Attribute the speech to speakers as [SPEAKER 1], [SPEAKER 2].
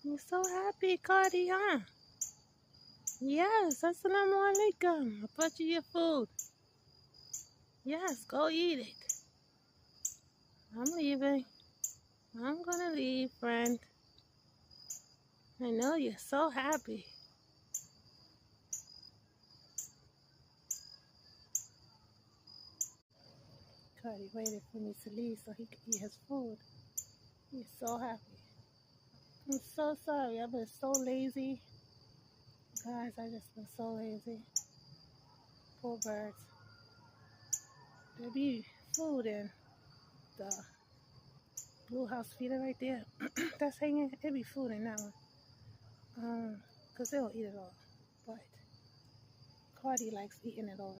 [SPEAKER 1] You're so happy, Cardi, huh? Yes, assalamu alaikum. I brought you your food. Yes, go eat it. I'm leaving. I'm gonna leave, friend. I know you're so happy. Cardi waited for me to leave so he could eat his food. He's so happy. I'm so sorry. I've been so lazy. Guys, I just been so lazy. Poor birds. There be food in the blue house feeder right there. That's hanging. There be food in that one. Because they'll eat it all. But Cardi likes eating it all.